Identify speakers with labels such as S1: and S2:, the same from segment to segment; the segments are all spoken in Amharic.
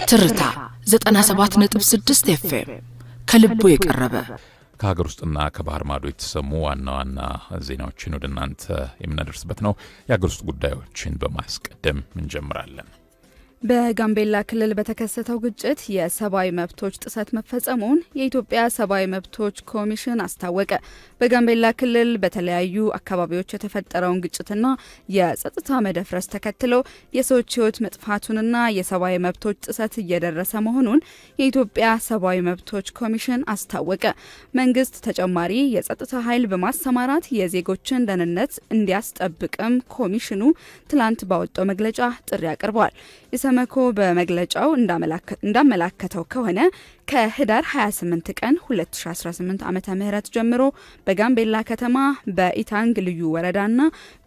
S1: ትርታ 97.6 ኤፍኤም ከልቦ የቀረበ
S2: ከሀገር ውስጥና ከባህር ማዶ የተሰሙ ዋና ዋና ዜናዎችን ወደ እናንተ የምናደርስበት ነው። የሀገር ውስጥ ጉዳዮችን በማስቀደም እንጀምራለን።
S3: በጋምቤላ ክልል በተከሰተው ግጭት የሰብአዊ መብቶች ጥሰት መፈጸሙን የኢትዮጵያ ሰብአዊ መብቶች ኮሚሽን አስታወቀ። በጋምቤላ ክልል በተለያዩ አካባቢዎች የተፈጠረውን ግጭትና የጸጥታ መደፍረስ ተከትሎ የሰዎች ሕይወት መጥፋቱንና የሰብአዊ መብቶች ጥሰት እየደረሰ መሆኑን የኢትዮጵያ ሰብአዊ መብቶች ኮሚሽን አስታወቀ። መንግስት ተጨማሪ የጸጥታ ኃይል በማሰማራት የዜጎችን ደህንነት እንዲያስጠብቅም ኮሚሽኑ ትላንት ባወጣው መግለጫ ጥሪ አቅርቧል። መኮ በመግለጫው እንዳመላከተው ከሆነ ከህዳር 28 ቀን 2018 ዓመተ ምህረት ጀምሮ በጋምቤላ ከተማ በኢታንግ ልዩ ወረዳና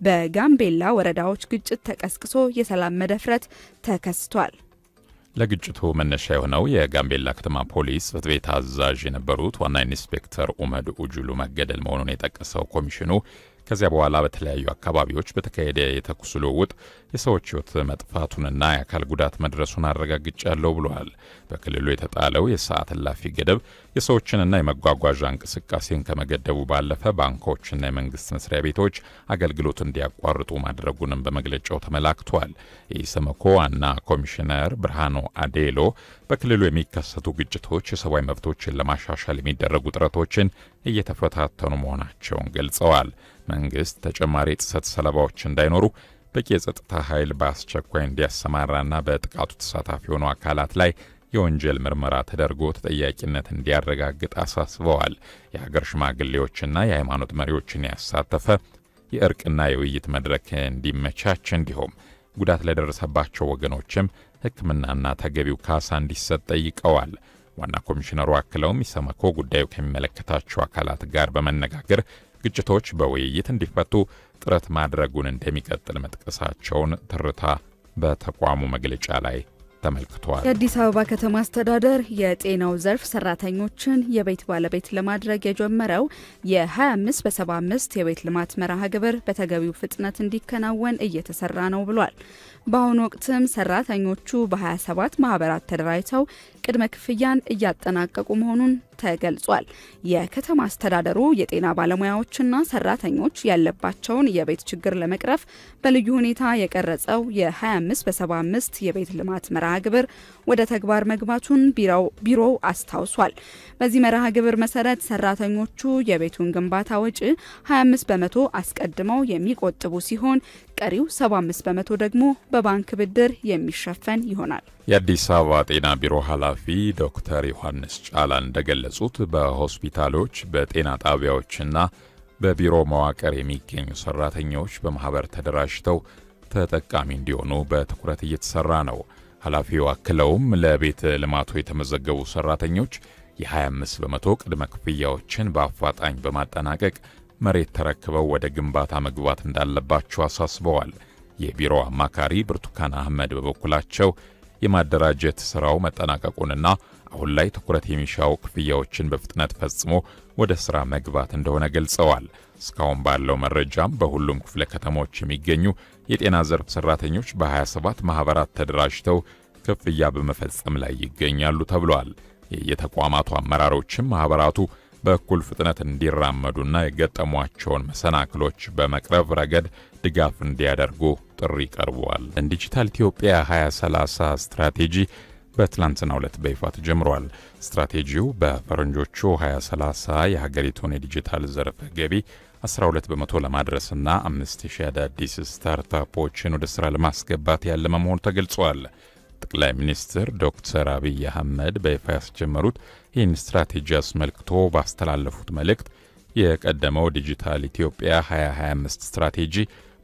S3: በጋምቤላ ወረዳዎች ግጭት ተቀስቅሶ የሰላም መደፍረት ተከስቷል።
S2: ለግጭቱ መነሻ የሆነው የጋምቤላ ከተማ ፖሊስ ጽሕፈት ቤት አዛዥ የነበሩት ዋና ኢንስፔክተር ኡመድ ኡጁሉ መገደል መሆኑን የጠቀሰው ኮሚሽኑ ከዚያ በኋላ በተለያዩ አካባቢዎች በተካሄደ የተኩስ ልውውጥ የሰዎች ሕይወት መጥፋቱንና የአካል ጉዳት መድረሱን አረጋግጫለሁ ብለዋል። በክልሉ የተጣለው የሰዓት እላፊ ገደብ የሰዎችንና የመጓጓዣ እንቅስቃሴን ከመገደቡ ባለፈ ባንኮችና የመንግስት መስሪያ ቤቶች አገልግሎት እንዲያቋርጡ ማድረጉንም በመግለጫው ተመላክቷል። የኢሰመኮ ዋና ኮሚሽነር ብርሃኖ አዴሎ በክልሉ የሚከሰቱ ግጭቶች የሰብአዊ መብቶችን ለማሻሻል የሚደረጉ ጥረቶችን እየተፈታተኑ መሆናቸውን ገልጸዋል። መንግስት ተጨማሪ የጥሰት ሰለባዎች እንዳይኖሩ በቂ የጸጥታ ኃይል በአስቸኳይ እንዲያሰማራና በጥቃቱ ተሳታፊ የሆኑ አካላት ላይ የወንጀል ምርመራ ተደርጎ ተጠያቂነት እንዲያረጋግጥ አሳስበዋል። የሀገር ሽማግሌዎችና የሃይማኖት መሪዎችን ያሳተፈ የእርቅና የውይይት መድረክ እንዲመቻች እንዲሁም ጉዳት ለደረሰባቸው ወገኖችም ሕክምናና ተገቢው ካሳ እንዲሰጥ ጠይቀዋል። ዋና ኮሚሽነሩ አክለውም ኢሰመኮ ጉዳዩ ከሚመለከታቸው አካላት ጋር በመነጋገር ግጭቶች በውይይት እንዲፈቱ ጥረት ማድረጉን እንደሚቀጥል መጥቀሳቸውን ትርታ በተቋሙ መግለጫ ላይ ተመልክቷል።
S3: የአዲስ አበባ ከተማ አስተዳደር የጤናው ዘርፍ ሰራተኞችን የቤት ባለቤት ለማድረግ የጀመረው የ25 በ75 የቤት ልማት መርሃ ግብር በተገቢው ፍጥነት እንዲከናወን እየተሰራ ነው ብሏል። በአሁኑ ወቅትም ሰራተኞቹ በ27 ማህበራት ተደራጅተው ቅድመ ክፍያን እያጠናቀቁ መሆኑን ተገልጿል። የከተማ አስተዳደሩ የጤና ባለሙያዎችና ሰራተኞች ያለባቸውን የቤት ችግር ለመቅረፍ በልዩ ሁኔታ የቀረጸው የ25 በ75 የቤት ልማት መርሃ ግብር ወደ ተግባር መግባቱን ቢሮው አስታውሷል። በዚህ መርሃ ግብር መሰረት ሰራተኞቹ የቤቱን ግንባታ ወጪ 25 በመቶ አስቀድመው የሚቆጥቡ ሲሆን ቀሪው 75 በመቶ ደግሞ በባንክ ብድር የሚሸፈን ይሆናል።
S2: የአዲስ አበባ ጤና ቢሮ ኃላፊ ዶክተር ዮሐንስ ጫላ እንደገለጹት በሆስፒታሎች በጤና ጣቢያዎችና በቢሮ መዋቅር የሚገኙ ሰራተኞች በማህበር ተደራጅተው ተጠቃሚ እንዲሆኑ በትኩረት እየተሰራ ነው። ኃላፊው አክለውም ለቤት ልማቱ የተመዘገቡ ሰራተኞች የ25 በመቶ ቅድመ ክፍያዎችን በአፋጣኝ በማጠናቀቅ መሬት ተረክበው ወደ ግንባታ መግባት እንዳለባቸው አሳስበዋል። የቢሮ አማካሪ ብርቱካን አህመድ በበኩላቸው የማደራጀት ስራው መጠናቀቁንና አሁን ላይ ትኩረት የሚሻው ክፍያዎችን በፍጥነት ፈጽሞ ወደ ስራ መግባት እንደሆነ ገልጸዋል። እስካሁን ባለው መረጃም በሁሉም ክፍለ ከተሞች የሚገኙ የጤና ዘርፍ ሰራተኞች በ27 ማህበራት ተደራጅተው ክፍያ በመፈጸም ላይ ይገኛሉ ተብሏል። የተቋማቱ አመራሮችም ማህበራቱ በእኩል ፍጥነት እንዲራመዱና የገጠሟቸውን መሰናክሎች በመቅረብ ረገድ ድጋፍ እንዲያደርጉ ጥሪ ቀርቧል። ዲጂታል ኢትዮጵያ 2030 ስትራቴጂ በትላንትናው ዕለት በይፋ ተጀምሯል። ስትራቴጂው በፈረንጆቹ 2030 የሀገሪቱን የዲጂታል ዘርፍ ገቢ 12 በመቶ ለማድረስና 5000 አዳዲስ ስታርታፖችን ወደ ስራ ለማስገባት ያለመ መሆኑ ተገልጿል። ጠቅላይ ሚኒስትር ዶክተር አብይ አህመድ በይፋ ያስጀመሩት ይህን ስትራቴጂ አስመልክቶ ባስተላለፉት መልእክት የቀደመው ዲጂታል ኢትዮጵያ 2025 ስትራቴጂ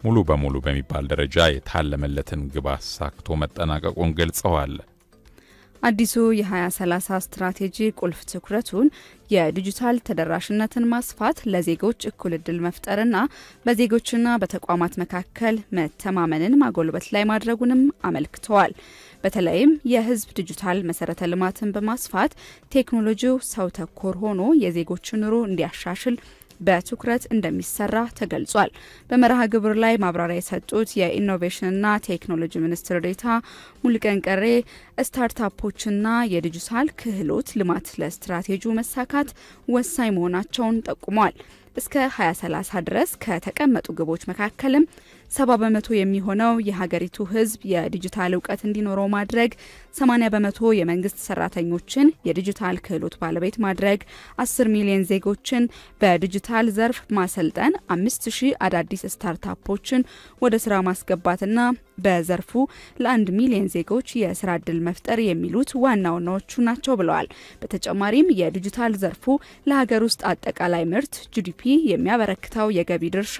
S2: ሙሉ በሙሉ በሚባል ደረጃ የታለመለትን ግብ አሳክቶ መጠናቀቁን ገልጸዋል።
S3: አዲሱ የ2030 ስትራቴጂ ቁልፍ ትኩረቱን የዲጂታል ተደራሽነትን ማስፋት፣ ለዜጎች እኩል ዕድል መፍጠርና በዜጎችና በተቋማት መካከል መተማመንን ማጎልበት ላይ ማድረጉንም አመልክተዋል። በተለይም የህዝብ ዲጂታል መሰረተ ልማትን በማስፋት ቴክኖሎጂው ሰው ተኮር ሆኖ የዜጎችን ኑሮ እንዲያሻሽል በትኩረት እንደሚሰራ ተገልጿል። በመርሃ ግብር ላይ ማብራሪያ የሰጡት የኢኖቬሽንና ቴክኖሎጂ ሚኒስትር ዴኤታ ሙሉቀን ቀሬ ስታርታፖችና የዲጂታል ክህሎት ልማት ለስትራቴጂው መሳካት ወሳኝ መሆናቸውን ጠቁመዋል። እስከ 2030 ድረስ ከተቀመጡ ግቦች መካከልም 70 በመቶ የሚሆነው የሀገሪቱ ሕዝብ የዲጂታል እውቀት እንዲኖረው ማድረግ፣ 80 በመቶ የመንግስት ሰራተኞችን የዲጂታል ክህሎት ባለቤት ማድረግ፣ 10 ሚሊዮን ዜጎችን በዲጂታል ዘርፍ ማሰልጠን፣ 5000 አዳዲስ ስታርታፖችን ወደ ስራ ማስገባትና በዘርፉ ለ1 ሚሊዮን ዜጎች የስራ እድል መፍጠር የሚሉት ዋና ዋናዎቹ ናቸው ብለዋል። በተጨማሪም የዲጂታል ዘርፉ ለሀገር ውስጥ አጠቃላይ ምርት ጂዲፒ የሚያበረክተው የገቢ ድርሻ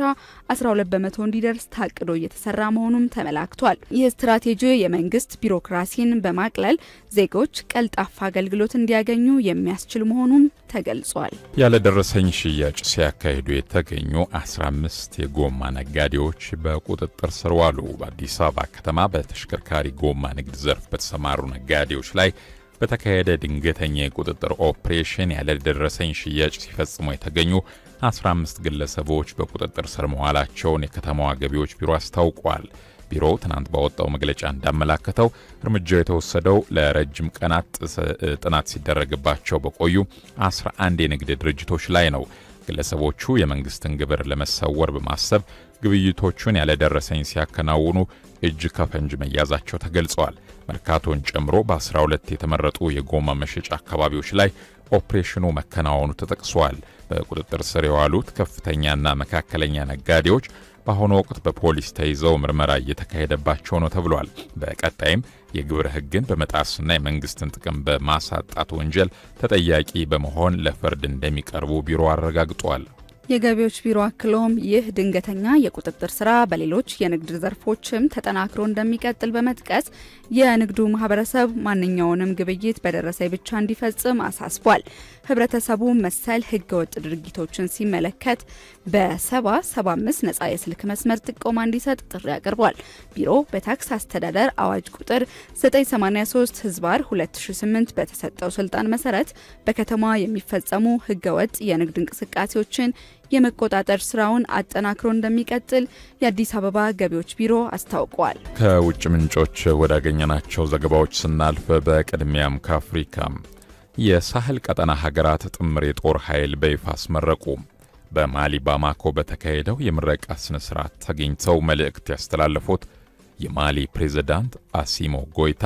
S3: 12 በመቶ እንዲደርስ ታቅዶ እየተሰራ መሆኑም ተመላክቷል። ይህ ስትራቴጂ የመንግስት ቢሮክራሲን በማቅለል ዜጎች ቀልጣፋ አገልግሎት እንዲያገኙ የሚያስችል መሆኑም ተገልጿል።
S2: ያለደረሰኝ ሽያጭ ሲያካሂዱ የተገኙ 15 የጎማ ነጋዴዎች በቁጥጥር ስር ዋሉ። በአዲስ አበባ ከተማ በተሽከርካሪ ጎማ ንግድ ዘርፍ በተሰማሩ ነጋዴዎች ላይ በተካሄደ ድንገተኛ የቁጥጥር ኦፕሬሽን ያለደረሰኝ ሽያጭ ሲፈጽሙ የተገኙ 15 ግለሰቦች በቁጥጥር ስር መዋላቸውን የከተማዋ ገቢዎች ቢሮ አስታውቋል። ቢሮው ትናንት ባወጣው መግለጫ እንዳመላከተው እርምጃው የተወሰደው ለረጅም ቀናት ጥናት ሲደረግባቸው በቆዩ 11 የንግድ ድርጅቶች ላይ ነው። ግለሰቦቹ የመንግስትን ግብር ለመሰወር በማሰብ ግብይቶቹን ያለደረሰኝ ሲያከናውኑ እጅ ከፈንጅ መያዛቸው ተገልጸዋል። መርካቶን ጨምሮ በ12 የተመረጡ የጎማ መሸጫ አካባቢዎች ላይ ኦፕሬሽኑ መከናወኑ ተጠቅሷል። በቁጥጥር ስር የዋሉት ከፍተኛና መካከለኛ ነጋዴዎች በአሁኑ ወቅት በፖሊስ ተይዘው ምርመራ እየተካሄደባቸው ነው ተብሏል። በቀጣይም የግብር ሕግን በመጣስና የመንግስትን ጥቅም በማሳጣት ወንጀል ተጠያቂ በመሆን ለፍርድ እንደሚቀርቡ ቢሮ አረጋግጧል።
S3: የገቢዎች ቢሮ አክሎም ይህ ድንገተኛ የቁጥጥር ስራ በሌሎች የንግድ ዘርፎችም ተጠናክሮ እንደሚቀጥል በመጥቀስ የንግዱ ማህበረሰብ ማንኛውንም ግብይት በደረሰኝ ብቻ እንዲፈጽም አሳስቧል። ህብረተሰቡ መሰል ህገወጥ ድርጊቶችን ሲመለከት በ7075 ነጻ የስልክ መስመር ጥቆማ እንዲሰጥ ጥሪ አቅርቧል። ቢሮ በታክስ አስተዳደር አዋጅ ቁጥር 983/2008 በተሰጠው ስልጣን መሰረት በከተማ የሚፈጸሙ ህገወጥ የንግድ እንቅስቃሴዎችን የመቆጣጠር ስራውን አጠናክሮ እንደሚቀጥል የአዲስ አበባ ገቢዎች ቢሮ አስታውቋል።
S2: ከውጭ ምንጮች ወዳገኘናቸው ዘገባዎች ስናልፍ በቅድሚያም ከአፍሪካ የሳህል ቀጠና ሀገራት ጥምር የጦር ኃይል በይፋ አስመረቁ። በማሊ ባማኮ በተካሄደው የምረቃ ስነ ስርዓት ተገኝተው መልእክት ያስተላለፉት የማሊ ፕሬዝዳንት አሲሞ ጎይታ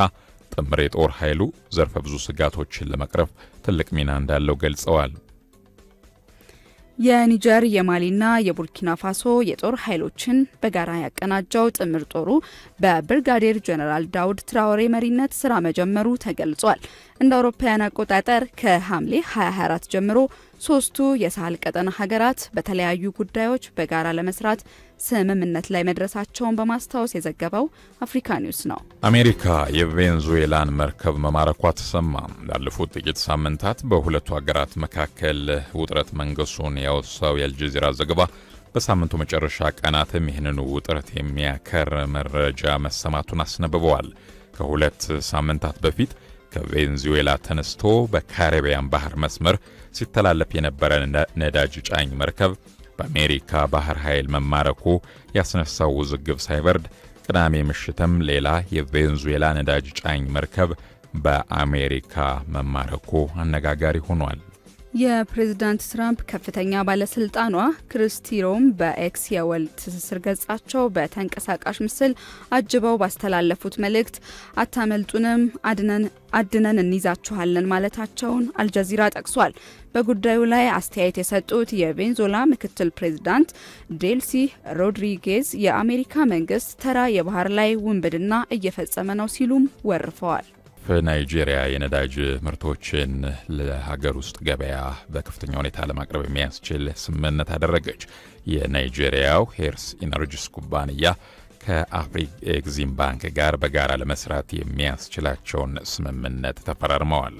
S2: ጥምር የጦር ኃይሉ ዘርፈ ብዙ ስጋቶችን ለመቅረፍ ትልቅ ሚና እንዳለው ገልጸዋል።
S3: የኒጀር የማሊና የቡርኪና ፋሶ የጦር ኃይሎችን በጋራ ያቀናጀው ጥምር ጦሩ በብርጋዴር ጀነራል ዳውድ ትራኦሬ መሪነት ስራ መጀመሩ ተገልጿል። እንደ አውሮፓውያን አቆጣጠር ከሐምሌ 2024 ጀምሮ ሶስቱ የሳህል ቀጠና ሀገራት በተለያዩ ጉዳዮች በጋራ ለመስራት ስምምነት ላይ መድረሳቸውን በማስታወስ የዘገበው አፍሪካ ኒውስ ነው።
S2: አሜሪካ የቬንዙዌላን መርከብ መማረኳ ተሰማ። ላለፉት ጥቂት ሳምንታት በሁለቱ ሀገራት መካከል ውጥረት መንገሱን ያወሳው የአልጀዚራ ዘገባ በሳምንቱ መጨረሻ ቀናትም ይህንኑ ውጥረት የሚያከር መረጃ መሰማቱን አስነብበዋል። ከሁለት ሳምንታት በፊት ከቬንዙዌላ ተነስቶ በካሪቢያን ባህር መስመር ሲተላለፍ የነበረ ነዳጅ ጫኝ መርከብ በአሜሪካ ባህር ኃይል መማረኩ ያስነሳው ውዝግብ ሳይበርድ ቅዳሜ ምሽትም ሌላ የቬንዙዌላ ነዳጅ ጫኝ መርከብ በአሜሪካ መማረኩ አነጋጋሪ ሆኗል።
S3: የፕሬዝዳንት ትራምፕ ከፍተኛ ባለስልጣኗ ክሪስቲ ሮም በኤክስ የወል ትስስር ገጻቸው በተንቀሳቃሽ ምስል አጅበው ባስተላለፉት መልእክት አታመልጡንም፣ አድነን እንይዛችኋለን ማለታቸውን አልጀዚራ ጠቅሷል። በጉዳዩ ላይ አስተያየት የሰጡት የቬንዙዌላ ምክትል ፕሬዝዳንት ዴልሲ ሮድሪጌዝ የአሜሪካ መንግስት ተራ የባህር ላይ ውንብድና እየፈጸመ ነው ሲሉም ወርፈዋል።
S2: ናይጄሪያ የነዳጅ ምርቶችን ለሀገር ውስጥ ገበያ በከፍተኛ ሁኔታ ለማቅረብ የሚያስችል ስምምነት አደረገች። የናይጄሪያው ሄርስ ኢነርጂስ ኩባንያ ከአፍሪክ ኤግዚም ባንክ ጋር በጋራ ለመስራት የሚያስችላቸውን ስምምነት ተፈራርመዋል።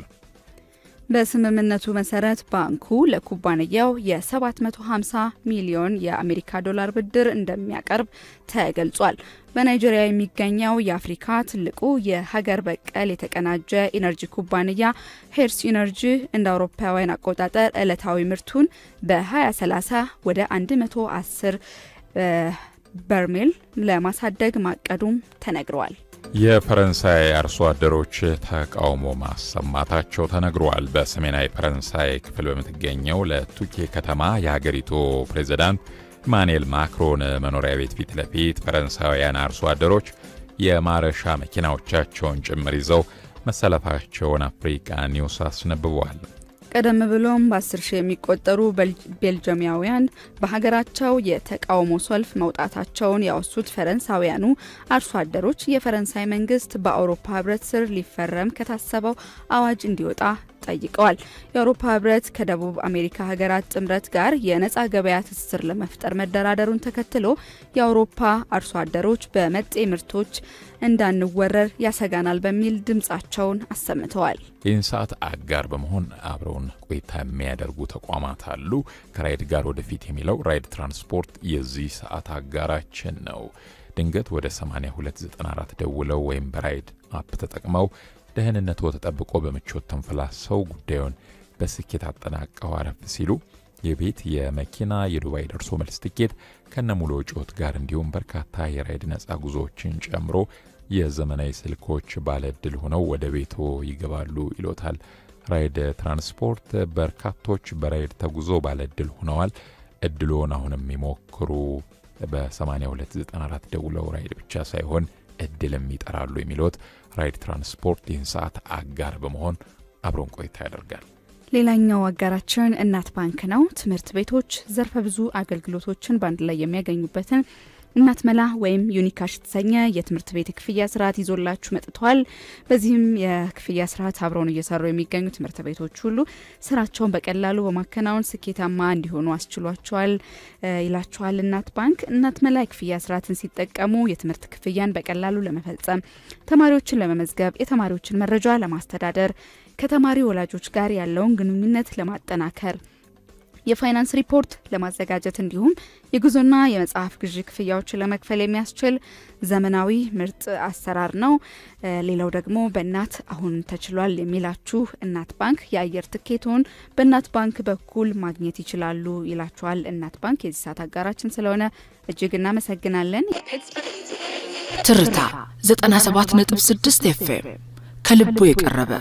S3: በስምምነቱ መሰረት ባንኩ ለኩባንያው የ750 ሚሊዮን የአሜሪካ ዶላር ብድር እንደሚያቀርብ ተገልጿል። በናይጄሪያ የሚገኘው የአፍሪካ ትልቁ የሀገር በቀል የተቀናጀ ኢነርጂ ኩባንያ ሄርስ ኢነርጂ እንደ አውሮፓውያን አቆጣጠር ዕለታዊ ምርቱን በ2030 ወደ 110 በርሜል ለማሳደግ ማቀዱም ተነግሯል።
S2: የፈረንሳይ አርሶ አደሮች ተቃውሞ ማሰማታቸው ተነግሯል። በሰሜናዊ ፈረንሳይ ክፍል በምትገኘው ለቱኬ ከተማ የሀገሪቱ ፕሬዝዳንት ኢማኑኤል ማክሮን መኖሪያ ቤት ፊት ለፊት ፈረንሳውያን አርሶ አደሮች የማረሻ መኪናዎቻቸውን ጭምር ይዘው መሰለፋቸውን አፍሪካ ኒውስ አስነብቧል።
S3: ቀደም ብሎም በ10 ሺህ የሚቆጠሩ ቤልጂያማውያን በሀገራቸው የተቃውሞ ሰልፍ መውጣታቸውን ያወሱት ፈረንሳውያኑ አርሶ አደሮች የፈረንሳይ መንግስት በአውሮፓ ህብረት ስር ሊፈረም ከታሰበው አዋጅ እንዲወጣ ጠይቀዋል። የአውሮፓ ህብረት ከደቡብ አሜሪካ ሀገራት ጥምረት ጋር የነጻ ገበያ ትስስር ለመፍጠር መደራደሩን ተከትሎ የአውሮፓ አርሶ አደሮች በመጤ ምርቶች እንዳንወረር ያሰጋናል በሚል ድምጻቸውን አሰምተዋል።
S2: ይህን ሰዓት አጋር በመሆን አብረውን ቆይታ የሚያደርጉ ተቋማት አሉ። ከራይድ ጋር ወደፊት የሚለው ራይድ ትራንስፖርት የዚህ ሰዓት አጋራችን ነው። ድንገት ወደ 8294 ደውለው ወይም በራይድ አፕ ተጠቅመው ደህንነቱ ተጠብቆ በምቾት ተንፈላሰው ጉዳዩን በስኬት አጠናቀው አረፍ ሲሉ የቤት የመኪና የዱባይ ደርሶ መልስ ትኬት ከነሙሉ ወጪዎት ጋር እንዲሁም በርካታ የራይድ ነጻ ጉዞዎችን ጨምሮ የዘመናዊ ስልኮች ባለዕድል ሆነው ወደ ቤቶ ይገባሉ ይሎታል ራይድ ትራንስፖርት። በርካቶች በራይድ ተጉዞ ባለዕድል ሆነዋል። እድሎን አሁንም ይሞክሩ። በ8294 ደውለው ራይድ ብቻ ሳይሆን እድልም ይጠራሉ የሚሉት ራይድ ትራንስፖርት ይህን ሰዓት አጋር በመሆን አብሮን ቆይታ ያደርጋል።
S3: ሌላኛው አጋራችን እናት ባንክ ነው። ትምህርት ቤቶች ዘርፈ ብዙ አገልግሎቶችን በአንድ ላይ የሚያገኙበትን እናት መላ ወይም ዩኒካሽ የተሰኘ የትምህርት ቤት የክፍያ ስርዓት ይዞላችሁ መጥቷል። በዚህም የክፍያ ስርዓት አብረውን እየሰሩ የሚገኙ ትምህርት ቤቶች ሁሉ ስራቸውን በቀላሉ በማከናወን ስኬታማ እንዲሆኑ አስችሏቸዋል ይላቸዋል እናት ባንክ። እናት መላ የክፍያ ስርዓትን ሲጠቀሙ የትምህርት ክፍያን በቀላሉ ለመፈጸም፣ ተማሪዎችን ለመመዝገብ፣ የተማሪዎችን መረጃ ለማስተዳደር፣ ከተማሪ ወላጆች ጋር ያለውን ግንኙነት ለማጠናከር፣ የፋይናንስ ሪፖርት ለማዘጋጀት እንዲሁም የጉዞና የመጽሐፍ ግዢ ክፍያዎችን ለመክፈል የሚያስችል ዘመናዊ ምርጥ አሰራር ነው። ሌላው ደግሞ በእናት አሁን ተችሏል የሚላችሁ እናት ባንክ የአየር ትኬቶን በእናት ባንክ በኩል ማግኘት ይችላሉ ይላችኋል እናት ባንክ። የዚህ ሰዓት አጋራችን ስለሆነ እጅግ እናመሰግናለን።
S1: ትርታ 97.6 ኤፍኤም ከልቡ የቀረበ